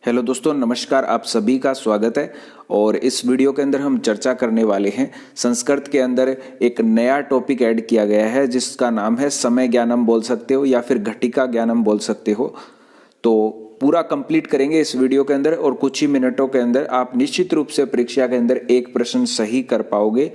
Hello दोस्तों, नमस्कार। आप सभी का स्वागत है। और इस वीडियो के अंदर हम चर्चा करने वाले हैं संस्कृत के अंदर एक नया टॉपिक ऐड किया गया है जिसका नाम है समय ज्ञानम बोल सकते हो या फिर घटिका ज्ञानम बोल सकते हो। तो पूरा कंप्लीट करेंगे इस वीडियो के अंदर और कुछ ही मिनटों के अंदर आप निश्चित रूप से परीक्षा के अंदर एक प्रश्न सही कर पाओगे।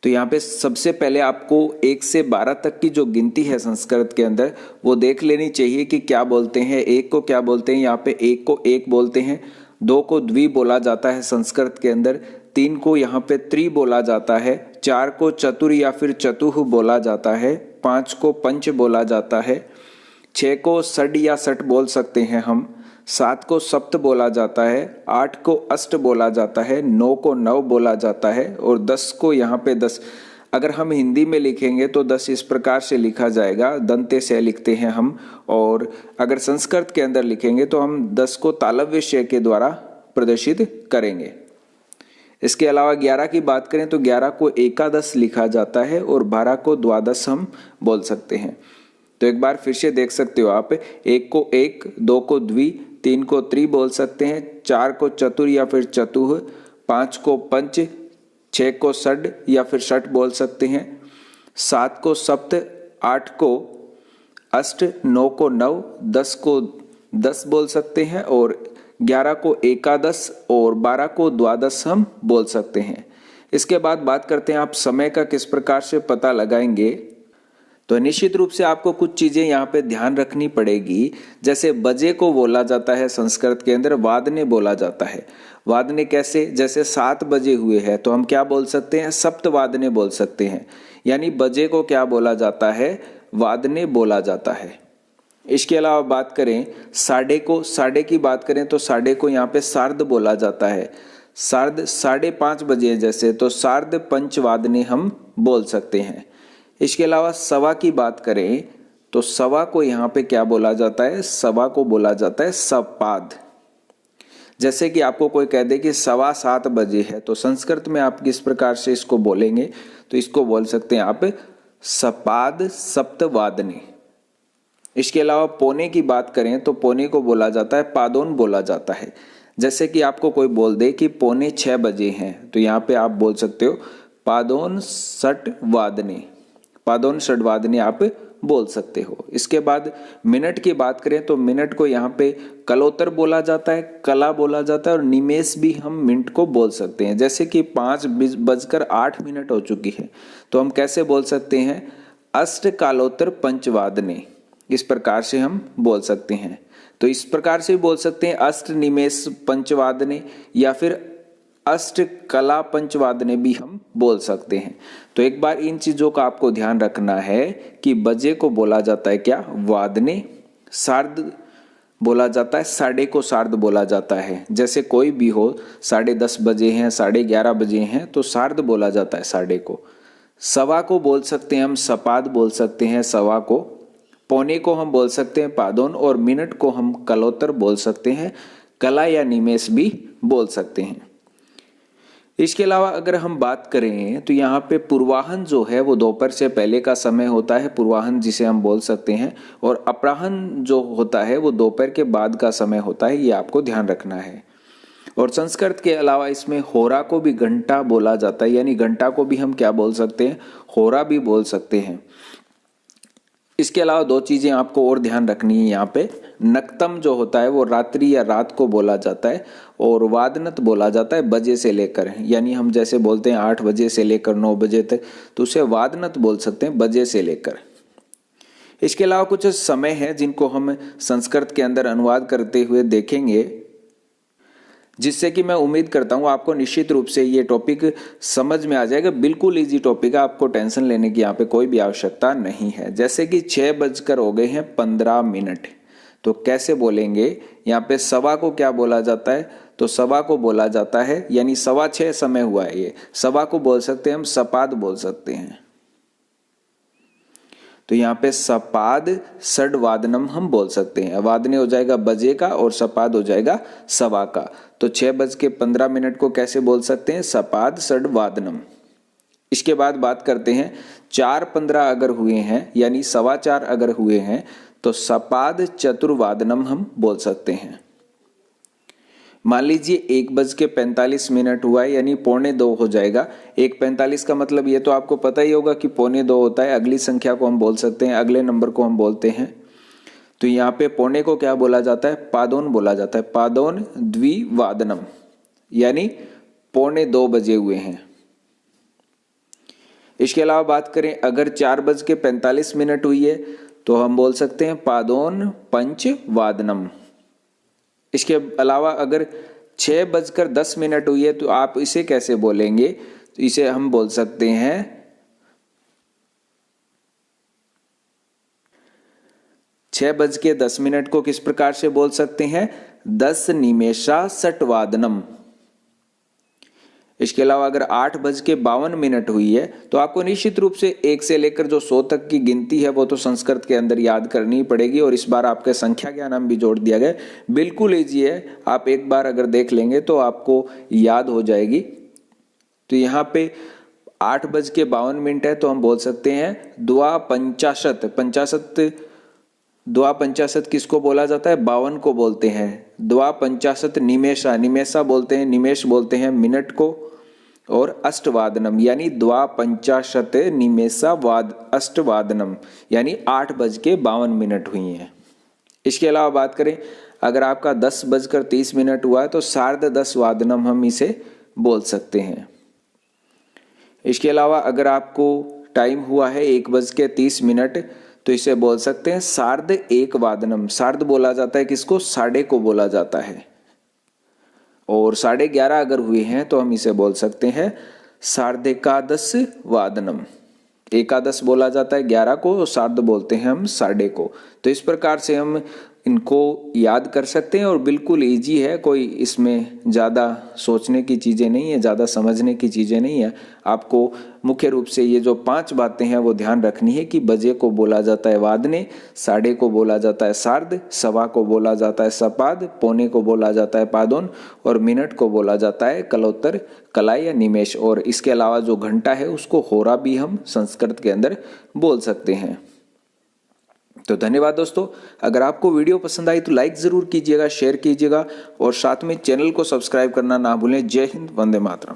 तो यहाँ पे सबसे पहले आपको 1 से 12 तक की जो गिनती है संस्कृत के अंदर वो देख लेनी चाहिए कि क्या बोलते हैं। 1 को क्या बोलते हैं, यहाँ पे 1 को 1 बोलते हैं, 2 को द्वि बोला जाता है संस्कृत के अंदर, 3 को यहाँ पे त्रि बोला जाता है, 4 को चतुर या फिर चतुः बोला जाता है, 5 को पंच बोला जाता है, 6 को षड या सठ बोल सकते हैं हम, 7 को सप्त बोला जाता है, 8 को अष्ट बोला जाता है, 9 को नव बोला जाता है और 10 को यहाँ पे 10। अगर हम हिंदी में लिखेंगे तो 10 इस प्रकार से लिखा जाएगा, दंते से लिखते हैं हम। और अगर संस्कृत के अंदर लिखेंगे तो हम 10 को तालव्य श के द्वारा प्रदर्शित करेंगे। इसके अलावा 11 की बात करें तो 11 को एकादश लिखा जाता है और 12 को द्वादश हम बोल सकते हैं। तो एक बार फिर से देख सकते हो आप, 1 को 1, 2 को द्वि, 3 को त्रि बोल सकते हैं, 4 को चतुर या फिर चतुः, 5 को पंच, 6 को षड या फिर षट बोल सकते हैं, 7 को सप्त, 8 को अष्ट, 9 को नव, 10 को 10 बोल सकते हैं और 11 को एकादश और 12 को द्वादश हम बोल सकते हैं। इसके बाद बात करते हैं आप समय का किस प्रकार से पता लगाएंगे। तो निश्चित रूप से आपको कुछ चीजें यहाँ पे ध्यान रखनी पड़ेगी। जैसे बजे को बोला जाता है संस्कृत के अंदर वादने बोला जाता है। वादने कैसे, जैसे 7 बजे हुए हैं तो हम क्या बोल सकते हैं, सप्तवादने बोल सकते हैं। यानी बजे को क्या बोला जाता है, वादने बोला जाता है। इसके अलावा बात करें साढ़े को, साढ़े की बात करें तो साढ़े को यहाँ पे सार्ध बोला जाता है। सार्ध 5:30 बजे जैसे, तो सार्ध पंचवादने हम बोल सकते हैं। इसके अलावा सवा की बात करें तो सवा को यहाँ पे क्या बोला जाता है, सवा को बोला जाता है सपाद। जैसे कि आपको कोई कह दे कि 7:15 बजे है तो संस्कृत में आप किस प्रकार से इसको बोलेंगे, तो इसको बोल सकते हैं आप सपाद सप्तवादने। इसके अलावा पौने की बात करें तो पौने को बोला जाता है पादोन बोला जाता है। जैसे कि आपको कोई बोल दे कि 5:45 बजे हैं तो यहाँ पे आप बोल सकते हो पादोन षट वादने, पादोन षड्वादने आप बोल सकते हो। इसके बाद मिनट की बात करें तो मिनट को यहाँ पे कलोत्तर बोला जाता है, कला बोला जाता है और निमेष भी हम मिनट को बोल सकते हैं। जैसे कि 5:08 हो चुकी है तो हम कैसे बोल सकते हैं, अष्ट कालोत्तर पंचवादने, इस प्रकार से हम बोल सकते हैं। तो इस प्रकार से बोल सकते हैं अष्ट निमेष पंचवादने या फिर अष्ट कला पंचवादने भी हम बोल सकते हैं। तो एक बार इन चीजों का आपको ध्यान रखना है कि बजे को बोला जाता है क्या, वादने, सार्ध बोला जाता है, साढ़े को सार्ध बोला जाता है। जैसे कोई भी हो 10:30 बजे हैं, 11:30 बजे हैं तो सार्ध बोला जाता है साढ़े को। सवा को बोल सकते हैं हम सपाद बोल सकते हैं सवा को, पौने को हम बोल सकते हैं पादोन और मिनट को हम कलोत्तर बोल सकते हैं, कला या निमेष भी बोल सकते हैं। इसके अलावा अगर हम बात करें तो यहाँ पे पूर्वाहन जो है वो दोपहर से पहले का समय होता है, पूर्वाहन जिसे हम बोल सकते हैं, और अपराहन जो होता है वो दोपहर के बाद का समय होता है, ये आपको ध्यान रखना है। और संस्कृत के अलावा इसमें होरा को भी घंटा बोला जाता है, यानी घंटा को भी हम क्या बोल सकते हैं, होरा भी बोल सकते हैं। इसके अलावा 2 चीजें आपको और ध्यान रखनी है यहाँ पे, नक्तम जो होता है वो रात्रि या रात को बोला जाता है और वादनत बोला जाता है बजे से लेकर, यानी हम जैसे बोलते हैं 8 बजे से लेकर 9 बजे तक तो उसे वादनत बोल सकते हैं बजे से लेकर। इसके अलावा कुछ समय है जिनको हम संस्कृत के अंदर अनुवाद करते हुए देखेंगे, जिससे कि मैं उम्मीद करता हूँ आपको निश्चित रूप से ये टॉपिक समझ में आ जाएगा। बिल्कुल इजी टॉपिक है, आपको टेंशन लेने की यहाँ पे कोई भी आवश्यकता नहीं है। जैसे कि 6:15 तो कैसे बोलेंगे, यहाँ पे सवा को क्या बोला जाता है, तो सवा को बोला जाता है, यानी 6:15 समय हुआ है, ये सवा को बोल सकते हैं हम सपाद बोल सकते हैं। तो यहाँ पे सपाद षड्वादनम हम बोल सकते हैं। वादने हो जाएगा बजे का और सपाद हो जाएगा सवा का। तो 6:15 को कैसे बोल सकते हैं, सपाद षड्वादनम। इसके बाद बात करते हैं 4:15 अगर हुए हैं, यानी 4:15 अगर हुए हैं तो सपाद चतुर्वादनम हम बोल सकते हैं। मान लीजिए 1:45 हुआ है, यानी 1:45 हो जाएगा। 1:45 का मतलब ये तो आपको पता ही होगा कि 1:45 होता है। अगली संख्या को हम बोल सकते हैं, अगले नंबर को हम बोलते हैं। तो यहाँ पे 1:45 को क्या बोला जाता है? पादोन बोला जाता है। पादोन द्विवादनम, यानी 1:45 बजे हुए हैं। इसके अलावा बात करें, अगर 4:45 हुई है तो हम बोल सकते हैं पादोन पंचवादनम। इसके अलावा अगर 6:10 हुई है तो आप इसे कैसे बोलेंगे? तो इसे हम बोल सकते हैं 6:10 को किस प्रकार से बोल सकते हैं? 10 निमेषा षटवादनम। इसके अलावा अगर 8:52 हुई है तो आपको निश्चित रूप से 1 से लेकर जो 100 तक की गिनती है वो तो संस्कृत के अंदर याद करनी पड़ेगी, और इस बार आपके संख्या ज्ञानम भी जोड़ दिया गया। बिल्कुल इजी है, आप एक बार अगर देख लेंगे तो आपको याद हो जाएगी। तो यहाँ पे 8:52 है तो हम बोल सकते हैं द्वापंचाशत। द्वापंचाशत किसको बोला जाता है? 52 को बोलते हैं। द्वापंचाशत निमेषा, निमेषा बोलते हैं, निमेष बोलते हैं मिनट को। और अष्टवादनम यानी द्वापंचाशत निमेषा अष्टवादनम, यानी 8:52 हुई हैं। इसके अलावा बात करें, अगर आपका 10:30 हुआ है तो 10:30 वादनम हम इसे बोल सकते हैं। इसके अलावा अगर आपको टाइम हुआ है 1:30 तो इसे बोल सकते हैं 1:30 वादनम। सार्ध बोला जाता है किसको? साढ़े को बोला जाता है। और 11:30 अगर हुए हैं तो हम इसे बोल सकते हैं 11:30 वादनम। एकादश बोला जाता है 11 को, और सार्ध बोलते हैं हम साढ़े को। तो इस प्रकार से हम इनको याद कर सकते हैं, और बिल्कुल इजी है, कोई इसमें ज़्यादा सोचने की चीज़ें नहीं है, ज़्यादा समझने की चीज़ें नहीं है। आपको मुख्य रूप से ये जो 5 बातें हैं वो ध्यान रखनी है कि बजे को बोला जाता है वादने, साढ़े को बोला जाता है सार्ध, सवा को बोला जाता है सपाद, पौने को बोला जाता है पादोन, और मिनट को बोला जाता है कलोत्तर, कलाई या निमेष। और इसके अलावा जो घंटा है उसको होरा भी हम संस्कृत के अंदर बोल सकते हैं। तो धन्यवाद दोस्तों। अगर आपको वीडियो पसंद आई तो लाइक जरूर कीजिएगा, शेयर कीजिएगा, और साथ में चैनल को सब्सक्राइब करना ना भूलें। जय हिंद, वंदे मातरम।